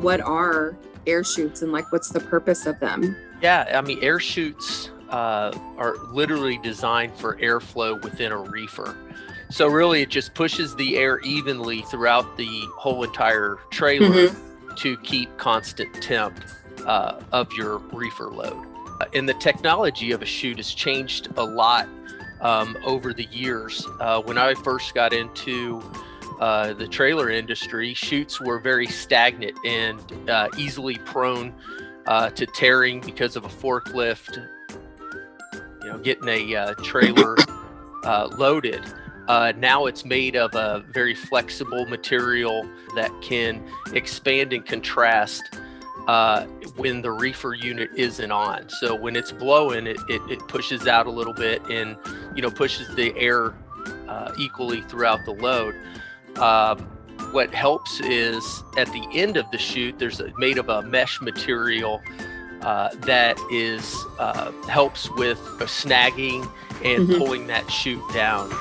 what are air chutes and like what's the purpose of them? Yeah, I mean, air chutes are literally designed for airflow within a reefer. So really it just pushes the air evenly throughout the whole entire trailer to keep constant temp of your reefer load. And the technology of a chute has changed a lot over the years. When I first got into the trailer industry, chutes were very stagnant and easily prone to tearing because of a forklift, getting a trailer loaded. Now it's made of a very flexible material that can expand and contrast when the reefer unit isn't on. So when it's blowing, it pushes out a little bit and pushes the air equally throughout the load. What helps is at the end of the chute, there's made of a mesh material that is helps with snagging and pulling that chute down.